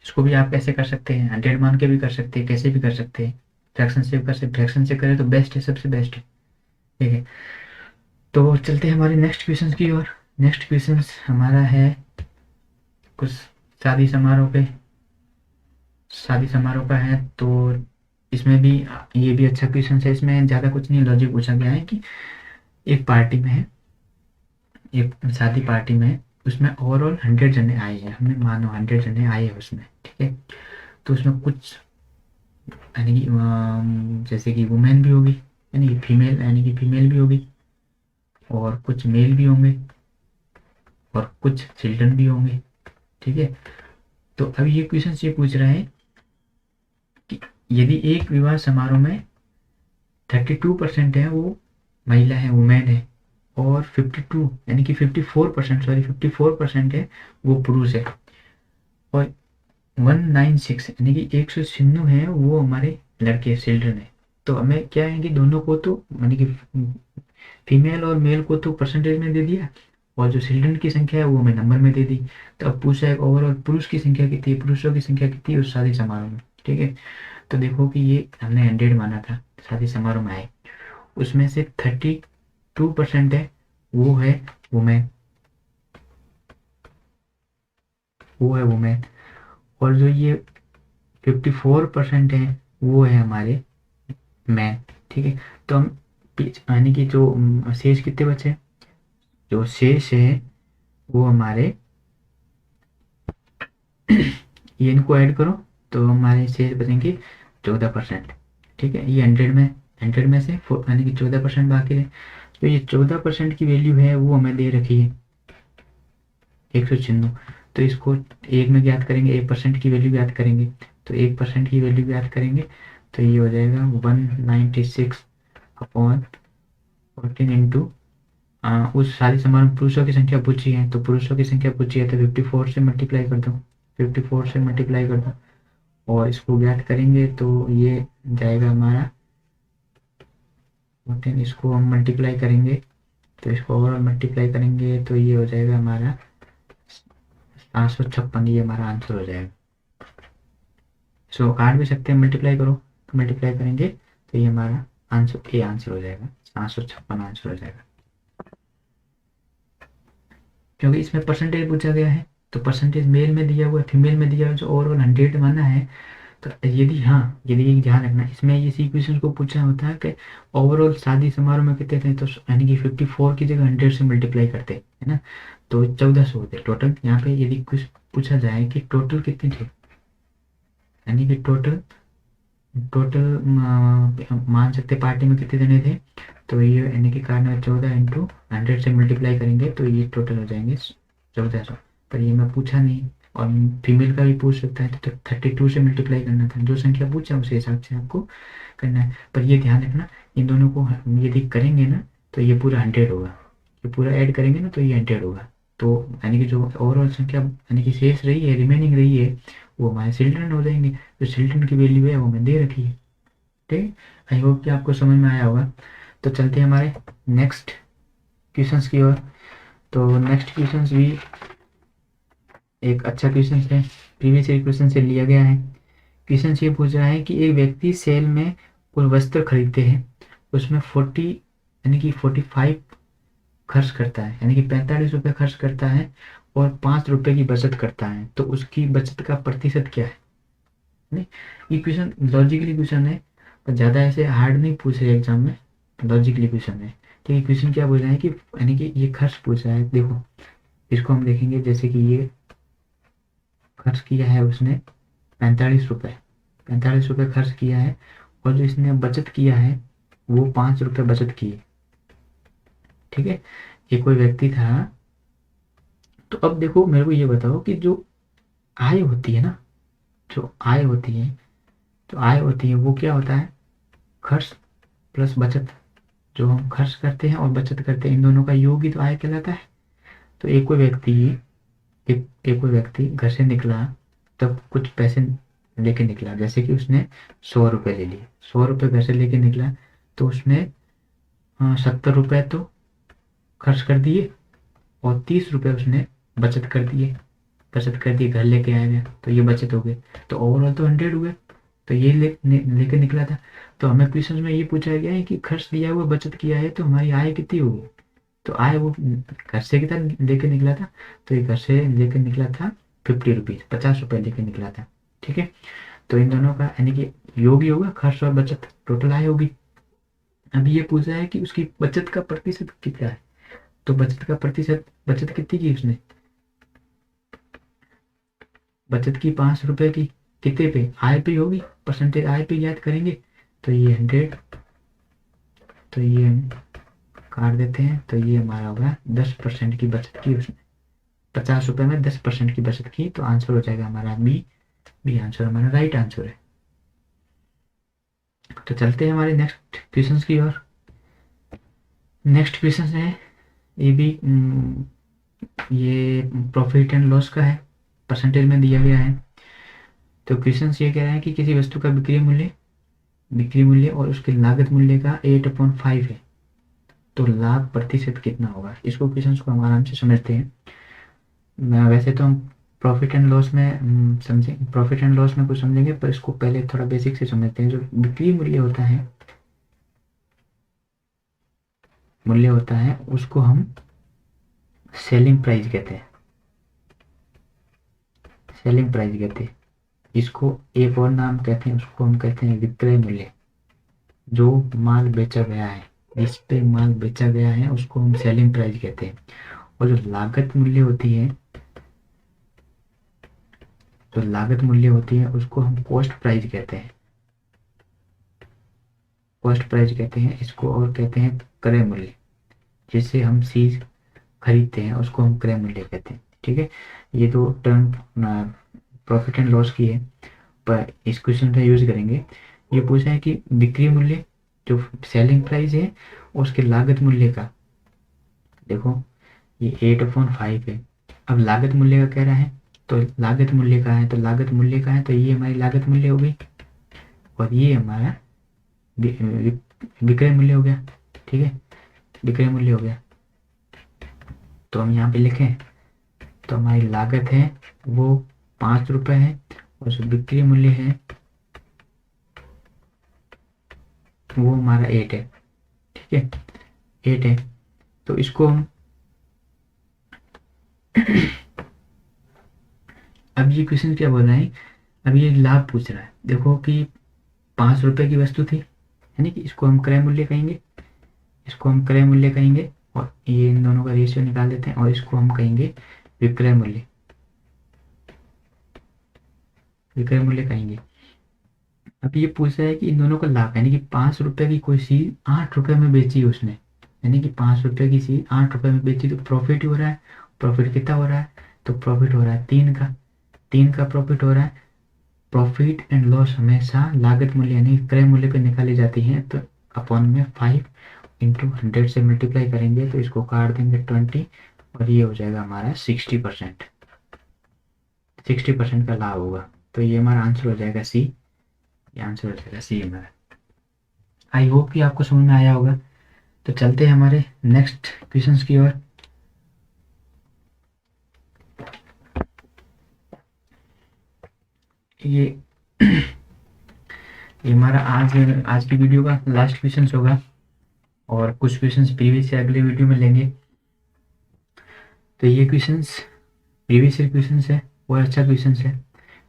इसको भी आप कैसे कर सकते हैं, 100 मान के भी कर सकते हैं, कैसे भी कर सकते हैं, फ्रैक्शन से कर सकते, फ्रैक्शन से करें तो बेस्ट है, सबसे बेस्ट है। ठीक है, तो चलते हैं हमारे नेक्स्ट क्वेश्चन की ओर। नेक्स्ट क्वेश्चन हमारा है कुछ शादी समारोह पे, शादी समारोह का है। तो इसमें भी ये भी अच्छा क्वेश्चन है, इसमें ज़्यादा कुछ नहीं, लॉजिक पूछा गया है कि एक पार्टी में है, एक शादी पार्टी में है, उसमें ओवरऑल 100 जने आए हैं, हमें मानो 100 जने आए हैं उसमें। ठीक है, तो उसमें कुछ यानी कि जैसे कि वुमेन भी होगी यानी कि फीमेल, यानी कि फीमेल भी होगी और कुछ मेल भी होंगे और कुछ चिल्ड्रन भी होंगे। ठीक है, तो अब ये क्वेश्चन ये पूछ रहा है कि यदि एक विवाह समारोह में 32% है वो महिला है, वुमेन है, और 52 यानी कि 54% है वो पुरुष है, और 196 यानी कि 196 है वो हमारे लड़के चिल्ड्रन है। तो हमें क्या है कि दोनों को तो यानी कि फीमेल और मेल को तो परसेंटेज में दे दिया और जो चिल्ड्रन की संख्या है वो हमें नंबर में दे दी। तो अब पूछा है ओवरऑल पुरुष की संख्या कितनी है, पुरुषों की संख्या कितनी है उस शादी समारोह में। ठीक है, तो देखो कि ये हमने 100 माना था, शादी समारोह में आए, उसमें से 32% है वो है वुमेन, वो है वुमेन, और जो ये 54% है वो है हमारे मैन। ठीक है, तो हम यानी कि जो शेष कितने बचे, जो शेष है वो हमारे ये इनको ऐड करो तो हमारे शेष बचेंगे 14%। ठीक है, ये 100 में से यानी कि 14% बाकी है। तो ये 14% की वैल्यू है वो हमें दे रखी है 196, तो इसको एक में ज्ञात करेंगे, 1% की वैल्यू ज्ञात करेंगे, तो 1% की वैल्यू ज्ञात करेंगे तो ये हो जाएगा 196/14 इंटू उस सारी समान पुरुषों की संख्या पूछी है, तो पुरुषों की संख्या पूछी है तो 54 से मल्टीप्लाई कर दो, 54 से मल्टीप्लाई कर दो और इसको ज्ञात करेंगे तो ये जाएगा हमारा 14, इसको हम मल्टीप्लाई करेंगे तो इसको ओवरऑल मल्टीप्लाई करेंगे तो ये हो जाएगा हमारा 756, ये हमारा आंसर हो जाएगा। इसको काट भी सकते हैं, मल्टीप्लाई करो तो मल्टीप्लाई करेंगे तो ये हमारा आंसर, ये आंसर हो जाएगा 756 आंसर हो जाएगा। क्योंकि इसमें परसेंटेज पूछा गया है तो परसेंटेज मेल में दिया हुआ है, फीमेल में दिया हुआ है, जो ओवरऑल 100 माना है। तो यदि हाँ, यदि ध्यान रखना इसमें इसी क्वेश्चन को पूछा होता है कि ओवरऑल शादी समारोह में कितने थे, तो यानी कि 54 की जगह 100 से मल्टीप्लाई करते है ना, तो 1400 होते टोटल। यहाँ पे यदि कुछ पूछा जाए कि टोटल कितने थे, यानी कि टोटल टोटल मान सकते पार्टी में कितने जने थे, तो ये यानी कि कारण 14 इंटू 100 से मल्टीप्लाई करेंगे तो ये टोटल हो जाएंगे 1400। पर ये मैं पूछा नहीं, और फीमेल का भी पूछ सकता है तो 32 से मल्टीप्लाई करना था, जो संख्या पूछा उस हिसाब से आपको करना है। पर ये ध्यान रखना इन दोनों को यदि करेंगे ना तो ये पूरा 100 होगा, ये पूरा ऐड करेंगे ना तो ये 100 होगा, तो यानी कि जो ओवरऑल संख्या यानी कि शेष रही है, रिमेनिंग रही है, वो हमारे चिल्ड्रन हो जाएंगे। जो चिल्ड्रन की वैल्यू है वो हमें दे रखी है। ठीक है, आई होप कि आपको समझ में आया होगा। तो चलते हैं हमारे नेक्स्ट क्वेश्चंस की ओर। तो नेक्स्ट क्वेश्चंस भी एक अच्छा क्वेश्चन है, प्रीवियस ईयर क्वेश्चन से लिया गया है। क्वेश्चन ये पूछ रहा है कि एक व्यक्ति सेल में कोई वस्त्र खरीदते हैं, उसमें 40 यानी कि 45 खर्च करता है, यानी कि 45 रुपये खर्च करता है और 5 रुपये की बचत करता है, तो उसकी बचत का प्रतिशत क्या है? नहीं, ये क्वेश्चन लॉजिकली क्वेश्चन है, पर ज़्यादा ऐसे हार्ड नहीं पूछ रहे एग्जाम में, लॉजिकली क्वेश्चन है। ठीक है, क्वेश्चन क्या बोल रहा है कि यानी कि ये खर्च पूछ रहा है। देखो इसको हम देखेंगे, जैसे कि ये खर्च किया है उसने 45 रुपये, 45 रुपये खर्च किया है, और जो इसने बचत किया है वो 5 रुपये बचत की है। ठीक है, ये कोई व्यक्ति था। तो अब देखो मेरे को ये बताओ कि जो आय होती है ना, जो आय होती है, जो आय होती है वो क्या होता है? खर्च प्लस बचत। जो हम खर्च करते हैं और बचत करते हैं, इन दोनों का योग ही तो आय कहलाता है। तो एक कोई व्यक्ति घर से निकला, तब कुछ पैसे लेके निकला, जैसे कि उसने 100 रुपये ले लिए, 100 रुपये घर से लेके निकला, तो उसने 70 रुपये तो खर्च कर दिए और 30 रुपये उसने बचत कर दिए, घर लेके आएगा, तो ये बचत हो गई। तो ओवरऑल तो 100 हुए। तो ये लेके निकला था। तो हमें क्वेश्चन में ये पूछा गया है कि खर्च दिया हुआ बचत किया है, तो हमारी आय कितनी होगी? तो आय वो घर से कितना लेके निकला था? तो ये घर से लेके निकला था 50 रुपीज़, 50 रुपये लेके निकला था। ठीक है, तो इन दोनों का यानी कि योग ही होगा, खर्च और बचत, टोटल आय होगी। अभी ये पूछा है कि उसकी बचत का प्रतिशत कितना है। तो बचत का प्रतिशत, बचत कितनी की उसने? बचत की 5 रुपये की, कितने पे? आय पे होगी, परसेंटेज आय पे याद करेंगे। तो ये 100, तो ये हम काट देते हैं, तो ये हमारा होगा 10% की बचत की उसने। 50 रुपये में 10% की बचत की, तो आंसर हो जाएगा हमारा बी आंसर हमारा राइट आंसर है। तो चलते हैं हमारे नेक्स्ट क्वेश्चन की ओर। नेक्स्ट क्वेश्चन है, ये भी ये प्रॉफिट एंड लॉस का है, परसेंटेज में दिया गया है। तो क्वेश्चन ये कह रहा है कि किसी वस्तु का बिक्री मूल्य और उसके लागत मूल्य का 8/5 है, तो लाभ प्रतिशत कितना होगा? इसको क्वेश्चन को हम आराम से समझते हैं। वैसे तो हम प्रॉफिट एंड लॉस में कुछ समझेंगे, पर इसको पहले थोड़ा बेसिक से समझते हैं। जो बिक्री मूल्य होता है उसको हम सेलिंग प्राइस कहते हैं। इसको एक और नाम कहते हैं, उसको हम कहते हैं विक्रय मूल्य। जो माल बेचा गया है, जिस पे माल बेचा गया है, उसको हम सेलिंग प्राइस कहते हैं। और जो लागत मूल्य होती है उसको हम कॉस्ट प्राइस कहते हैं। इसको और कहते हैं क्रय मूल्य। जिससे हम चीज खरीदते हैं उसको हम क्रय मूल्य कहते हैं। ठीक है, ये दो टर्म प्रॉफिट एंड लॉस की है, पर इस क्वेश्चन का यूज करेंगे। ये पूछा है कि बिक्री मूल्य जो सेलिंग प्राइस है, उसके लागत मूल्य का, देखो ये 8/5 है। अब लागत मूल्य का कह रहा है, तो लागत मूल्य का है, तो ये हमारी लागत मूल्य हो गई, और ये हमारा विक्रय मूल्य हो गया। ठीक है, विक्रय मूल्य हो गया। तो हम यहाँ पे लिखें, तो हमारी लागत है वो 5 रुपये है, और जो बिक्री मूल्य है वो हमारा 8 है। ठीक है, 8 है। तो इसको हम अब ये क्वेश्चन क्या बोल रहा है, अब ये लाभ पूछ रहा है। देखो कि 5 रुपये की वस्तु थी, यानी कि इसको हम क्रय मूल्य कहेंगे, और ये इन दोनों का रेशियो निकाल देते हैं, और इसको हम कहेंगे विक्रय मूल्य कहेंगे। अब ये पूछ रहा है कि इन दोनों का लाभ, यानी कि 5 रुपये की कोई चीज 8 रुपये में बेची उसने, यानी कि 5 रुपये की चीज 8 रुपये में बेची, तो प्रॉफिट ही हो रहा है। प्रॉफिट कितना हो रहा है? तो प्रॉफिट हो रहा है 3 का प्रॉफिट हो रहा है। प्रॉफिट एंड लॉस हमेशा लागत मूल्य यानी क्रय मूल्य पे निकाली जाती है, तो अपॉन में 5 × 100 से मल्टीप्लाई करेंगे, तो इसको काट देंगे 20, और ये हो जाएगा हमारा 60%। 60% का लाभ होगा। तो ये हमारा आंसर हो जाएगा सी। ये आंसर हो जाएगा सी हमारा। आई होप कि आपको समझ में आया होगा। तो चलते हैं हमारे नेक्स्ट क्वेश्चंस की ओर। ये ये हमारा आज की वीडियो का लास्ट क्वेश्चंस होगा, और कुछ क्वेश्चंस प्रीवियस से अगले वीडियो में लेंगे। तो ये क्वेश्चंस प्रीवियस ईयर क्वेश्चंस है और अच्छा क्वेश्चंस है।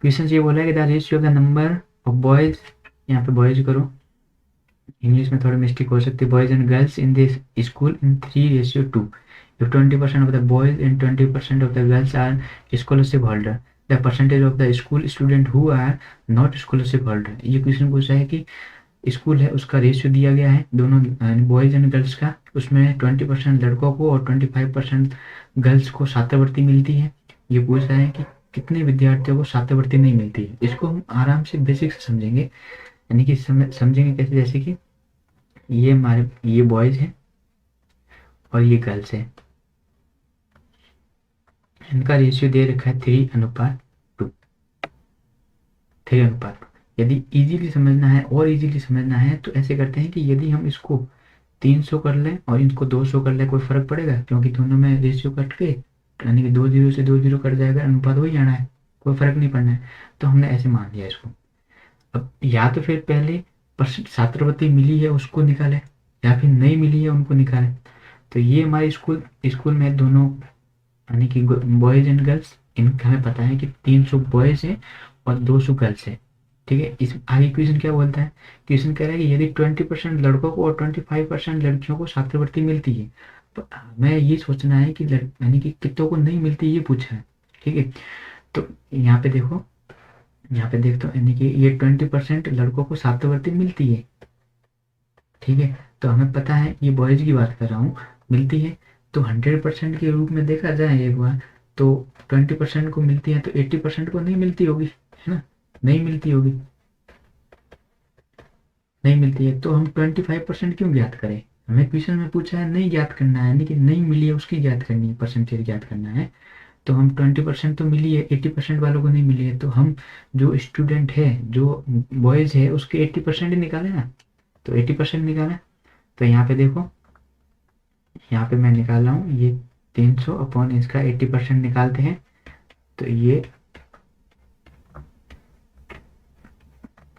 क्वेश्चंस ये बोला है कि the ratio of the number of boys, यहाँ पे बॉयज करो, इंग्लिश में थोड़ी मिस्टेक हो सकती है, boys and girls in this school in 3:2। if 20% of the boys and 20% of the girls are scholarship holder, the percentage of the school student who are not scholarship holder। ये क्वेश्चन पूछा है कि स्कूल है उसका रेशियो दिया गया है दोनों बॉयज एंड गर्ल्स का, उसमें 20% लड़कों को और 25% गर्ल्स को छात्रवृत्ति मिलती है। ये पूछ रहा है कि कितने विद्यार्थियों को छात्रवृत्ति नहीं मिलती है। इसको हम आराम से बेसिक से समझेंगे, यानी कि समझेंगे कैसे, जैसे कि ये बॉयज हैं और ये गर्ल्स है, इनका रेशियो दे रखा है 3:2। 3:2। यदि इजीली समझना है और इजीली समझना है तो ऐसे करते हैं कि यदि हम इसको 300 कर लें और इनको 200 कर लें, कोई फर्क पड़ेगा? क्योंकि दोनों में रेशियो कट के, यानी कि 2 0 से 2 0 कट जाएगा, अनुपात वही आना है, कोई फर्क नहीं पड़ना है। तो हमने ऐसे मान लिया इसको। अब या तो फिर पहले छात्रवृत्ति मिली है उसको निकालें, या फिर नहीं मिली है उनको निकालें। तो ये हमारे स्कूल में दोनों, यानी कि बॉयज एंड गर्ल्स, इनका हमें पता है कि 300 बॉयज हैं और 200 गर्ल्स हैं। ठीक है, इस आगे क्वेश्चन क्या बोलता है? क्वेश्चन कह रहा है कि यदि 20% लड़कों को और 25% लड़कियों को छात्रवृत्ति मिलती है, तो हमें ये सोचना है कि यानी कि कितनों को नहीं मिलती, ये पूछा है। ठीक है, तो यहाँ पे देखो, यहाँ पे देखते हो, यानी कि ये 20% लड़कों को छात्रवृत्ति मिलती है। ठीक है, तो हमें पता है, ये बॉयज की बात कर रहा हूँ, मिलती है। तो 100% के रूप में देखा जाए एक बार, तो 20% को मिलती है तो 80% को नहीं मिलती होगी, है ना? नहीं मिलती होगी, नहीं मिलती है। तो हम 25% क्यों ज्ञात करें? हमें क्वेश्चन में पूछा है नहीं ज्ञात करना है, यानी कि नहीं मिली है उसकी ज्ञात करनी है, परसेंटेज ज्ञात करना है। तो हम 20% तो मिली है, 80% वालों को नहीं मिली है, तो हम जो स्टूडेंट है, जो बॉयज है, उसके 80% ही निकाले ना। तो 80% निकाले। तो यहाँ पे देखो, यहाँ पे मैं निकाल रहा हूँ, ये 300 अपॉन इसका 80% निकालते हैं। तो ये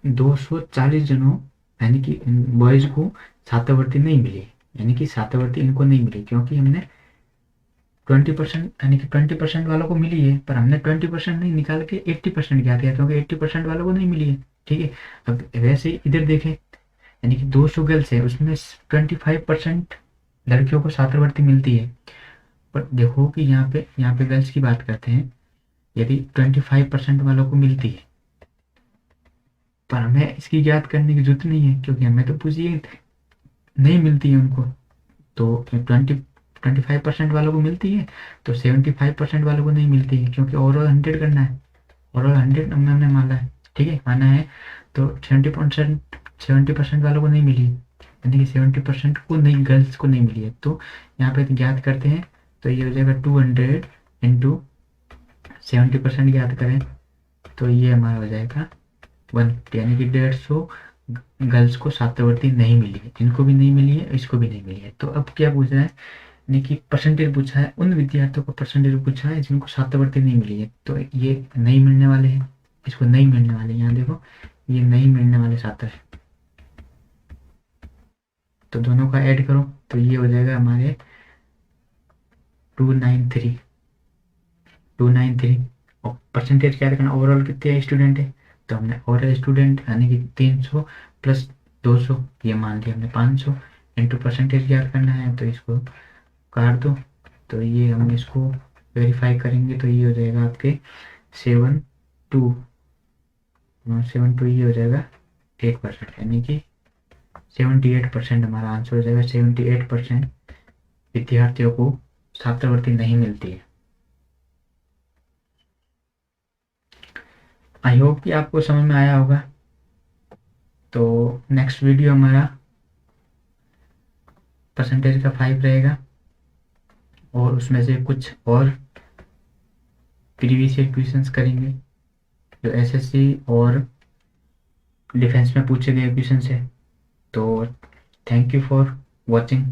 240 जनों, यानी कि बॉयज को छात्रवृत्ति नहीं मिली, यानी कि छात्रवृत्ति इनको नहीं मिली, क्योंकि हमने 20%, यानी कि 20% वालों को मिली है, पर हमने 20% नहीं निकाल के 80% किया था, क्योंकि 80% वालों को नहीं मिली है। ठीक है, अब वैसे ही इधर देखें, यानी कि 200 गर्ल्स है, उसमें 25% लड़कियों को छात्रवृत्ति मिलती है। पर देखो कि यहाँ पे गर्ल्स की बात करते हैं, यदि 25% वालों को मिलती है, पर हमें इसकी ज्ञात करने की जरूरत नहीं है, क्योंकि हमें तो पूछिए नहीं मिलती है उनको। तो 25% वालों को मिलती है, तो 75% वालों को नहीं मिलती है, क्योंकि ओवरऑल 100 करना है, ओवरऑल 100 हमने माना है। ठीक है, माना है। तो 70% वालों को नहीं मिली है, यानी कि 70% को नहीं, गर्ल्स को नहीं मिली है। तो यहाँ पे ज्ञात करते हैं, तो ये हो जाएगा 200 इंटू 70% ज्ञात करें, तो ये हमारा हो जाएगा 1, यानी कि 150 गर्ल्स को छात्रवृत्ति नहीं मिली है, इनको भी नहीं मिली है, इसको भी नहीं मिली है। तो अब क्या पूछ रहा है, यानी कि परसेंटेज पूछा है, उन विद्यार्थियों का परसेंटेज पूछा है जिनको छात्रवृत्ति नहीं मिली है। तो ये नहीं मिलने वाले हैं, इसको नहीं मिलने वाले, यहाँ देखो, ये नहीं मिलने वाले छात्र है। तो दोनों का ऐड करो, तो ये हो जाएगा हमारे 293। 293। और परसेंटेज क्या रखना, ओवरऑल कितने स्टूडेंट है? तो हमने ओवरऑल स्टूडेंट, यानी कि 300 प्लस 200, ये मान लिया हमने 500, इंटू परसेंटेज ज्ञात करना है, तो इसको काट दो। तो ये हम इसको वेरीफाई करेंगे, तो ये हो जाएगा आपके 72, 72, ये हो जाएगा 8%, यानी कि 78% हमारा आंसर हो जाएगा। 78% विद्यार्थियों को छात्रवृत्ति नहीं मिलती है। आई होप कि आपको समझ में आया होगा। तो नेक्स्ट वीडियो हमारा परसेंटेज का 5 रहेगा, और उसमें से कुछ और प्रीवियस ईयर क्वेश्चंस करेंगे जो एसएससी और डिफेंस में पूछे गए क्वेश्चन है। तो थैंक यू फॉर वॉचिंग।